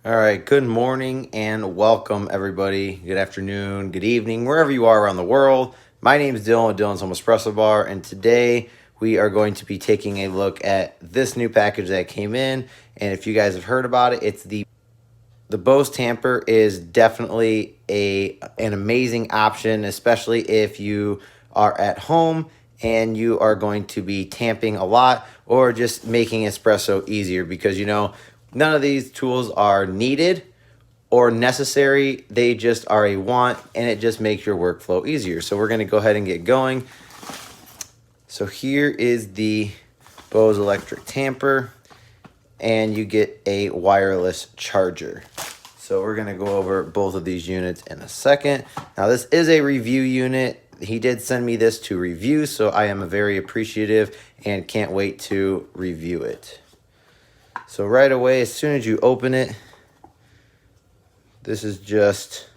All right, good morning and welcome everybody. Good afternoon, good evening, wherever you are around the world. My name is Dylan with Dylan's Home Espresso Bar, and today we are going to be taking a look at this new package that came in. And if you guys have heard about it, it's the Bose Tamper is definitely an amazing option, especially if you are at home and you are going to be tamping a lot or just making espresso easier, because none of these tools are needed or necessary. They just are a want, and it just makes your workflow easier. So we're going to go ahead and get going. So here is the Bose electric tamper, and you get a wireless charger. So we're going to go over both of these units in a second. Now, this is a review unit. He did send me this to review, so I am very appreciative and can't wait to review it. So right away, as soon as you open it, this is just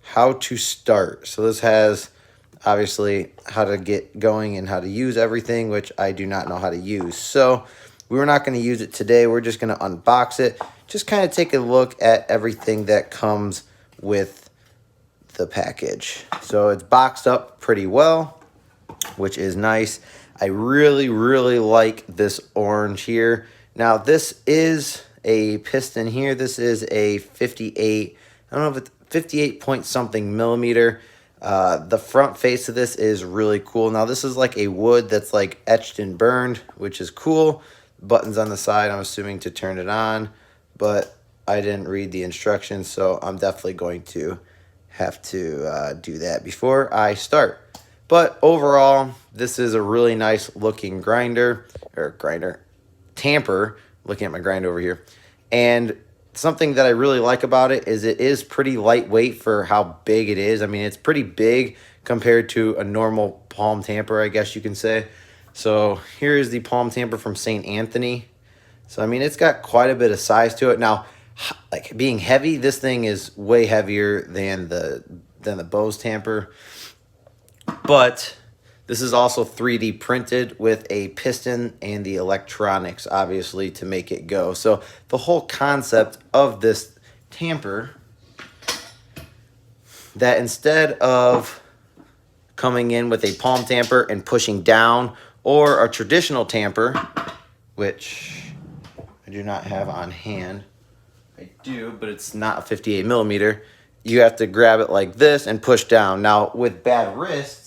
how to start. So this has obviously how to get going and how to use everything, which I do not know how to use. So we're not going to use it today. We're just going to unbox it. Just kind of take a look at everything that comes with the package. So it's boxed up pretty well, which is nice. I really, really like this orange here. Now, this is a piston here. This is a 58, I don't know if it's 58 point something millimeter. The front face of this is really cool. Now, this is like a wood that's like etched and burned, which is cool. Buttons on the side, I'm assuming, to turn it on, but I didn't read the instructions, so I'm definitely going to have to do that before I start. But overall, this is a really nice looking tamper, looking at my grinder over here. And something that I really like about it is pretty lightweight for how big it is. I mean, it's pretty big compared to a normal palm tamper, I guess you can say. So here is the palm tamper from St. Anthony. So, I mean, it's got quite a bit of size to it. Now, like being heavy, this thing is way heavier than the Bose Tamper. But this is also 3D printed with a piston and the electronics, obviously, to make it go. So the whole concept of this tamper, that instead of coming in with a palm tamper and pushing down, or a traditional tamper, which I do not have on hand. I do, but it's not a 58 millimeter. You have to grab it like this and push down. Now, with bad wrists,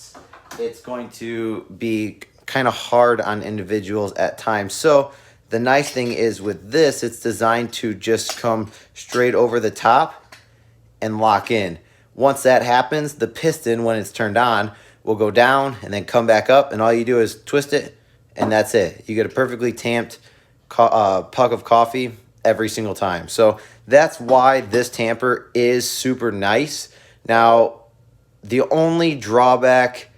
it's going to be kind of hard on individuals at times. So the nice thing is with this, it's designed to just come straight over the top and lock in. Once that happens, the piston, when it's turned on, will go down and then come back up, and all you do is twist it, and that's it. You get a perfectly tamped puck of coffee every single time. So that's why this tamper is super nice. Now, the only drawback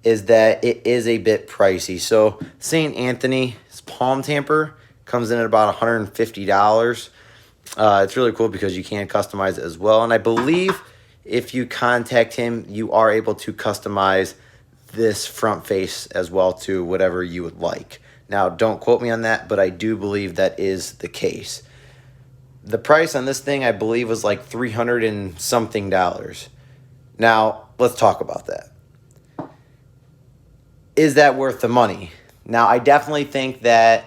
is that it is a bit pricey. So St. Anthony's palm tamper comes in at about $150. It's really cool because you can customize it as well. And I believe if you contact him, you are able to customize this front face as well to whatever you would like. Now, don't quote me on that, but I do believe that is the case. The price on this thing, I believe, was like $300 and something. Now, let's talk about that. Is that worth the money? Now, I definitely think that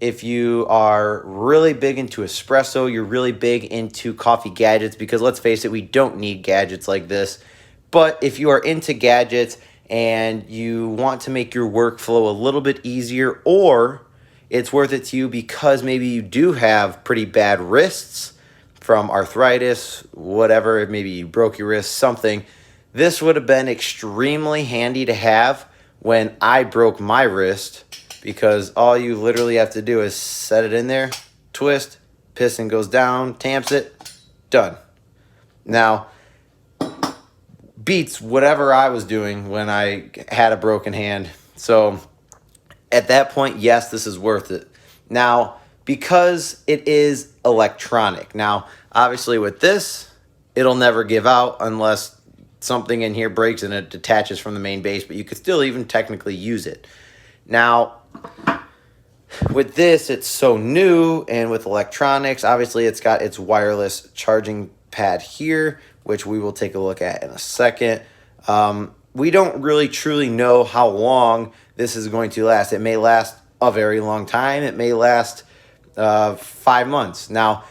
if you are really big into espresso, you're really big into coffee gadgets, because let's face it, we don't need gadgets like this. But if you are into gadgets and you want to make your workflow a little bit easier, or it's worth it to you because maybe you do have pretty bad wrists from arthritis, whatever, maybe you broke your wrist, something, this would have been extremely handy to have when I broke my wrist, because all you literally have to do is set it in there, twist, piston goes down, tamps it, done. Now, beats whatever I was doing when I had a broken hand. So at that point, yes, this is worth it. Now, because it is electronic. Now, obviously with this, it'll never give out unless something in here breaks and it detaches from the main base, but you could still even technically use it. Now, with this, it's so new, and with electronics, obviously it's got its wireless charging pad here, which we will take a look at in a second. We don't really truly know how long this is going to last. It may last a very long time. It may last 5 months. Now,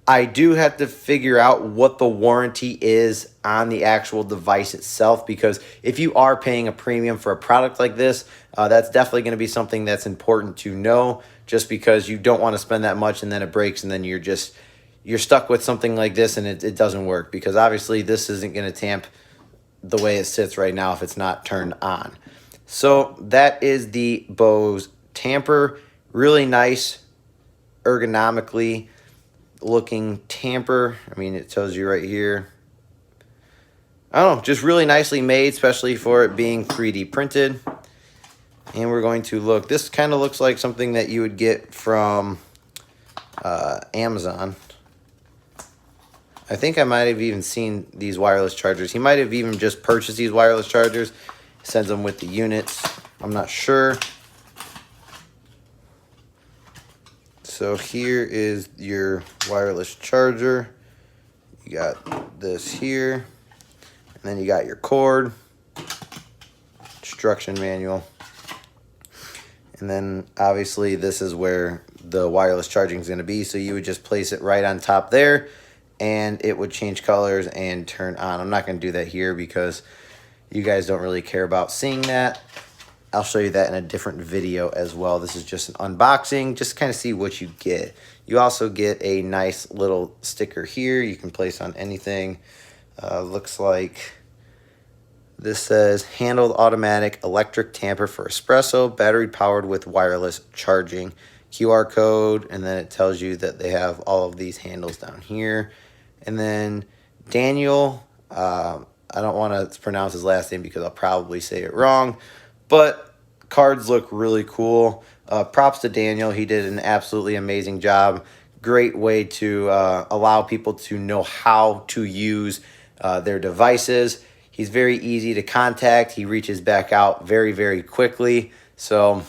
I do have to figure out what the warranty is on the actual device itself, because if you are paying a premium for a product like this, that's definitely going to be something that's important to know, just because you don't want to spend that much and then it breaks and then you're stuck with something like this and it doesn't work, because obviously this isn't going to tamp the way it sits right now if it's not turned on. So that is the Bose Tamper. Really nice, ergonomically looking tamper. I mean, it tells you right here. I don't know, just really nicely made, especially for it being 3D printed. And we're going to look. This kind of looks like something that you would get from Amazon. I think I might have even seen these wireless chargers. He might have even just purchased these wireless chargers. Sends them with the units. I'm not sure. So here is your wireless charger. You got this here. And then you got your cord. Instruction manual. And then obviously this is where the wireless charging is going to be. So you would just place it right on top there, and it would change colors and turn on. I'm not going to do that here because you guys don't really care about seeing that. I'll show you that in a different video as well. This is just an unboxing, just to kind of see what you get. You also get a nice little sticker here you can place on anything. Looks like this says handled automatic electric tamper for espresso, battery powered with wireless charging. QR code, and then it tells you that they have all of these handles down here. And then Daniel, I don't want to pronounce his last name because I'll probably say it wrong, but cards look really cool. Props to Daniel. He did an absolutely amazing job. Great way to allow people to know how to use their devices. He's very easy to contact. He reaches back out very, very quickly. So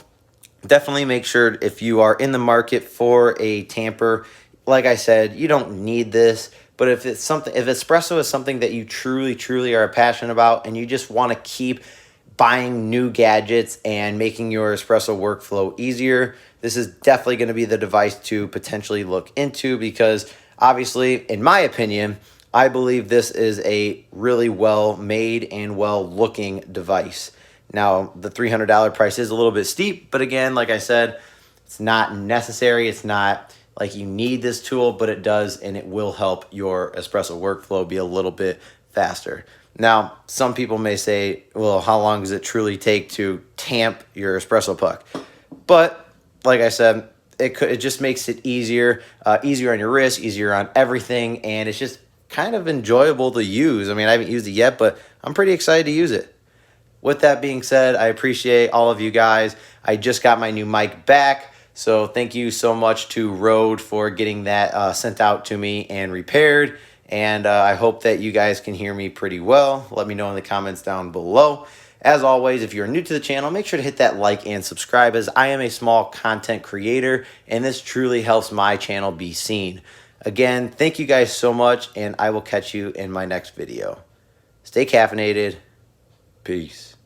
definitely make sure, if you are in the market for a tamper, like I said, you don't need this. But if it's something, if espresso is something that you truly are passionate about, and you just want to keep buying new gadgets and making your espresso workflow easier, this is definitely going to be the device to potentially look into, because obviously, in my opinion, I believe this is a really well made and well looking device. Now, the $300 price is a little bit steep, but again, like I said, it's not necessary. It's not like you need this tool, but it does, and it will help your espresso workflow be a little bit faster. Now, some people may say, well, how long does it truly take to tamp your espresso puck? But like I said, it just makes it easier, easier on your wrist, easier on everything, and it's just kind of enjoyable to use. I mean, I haven't used it yet, but I'm pretty excited to use it. With that being said, I appreciate all of you guys. I just got my new mic back, so thank you so much to Rode for getting that sent out to me and repaired. And I hope that you guys can hear me pretty well. Let me know in the comments down below. As always, if you're new to the channel, make sure to hit that like and subscribe, as I am a small content creator, and this truly helps my channel be seen. Again, thank you guys so much, and I will catch you in my next video. Stay caffeinated. Peace.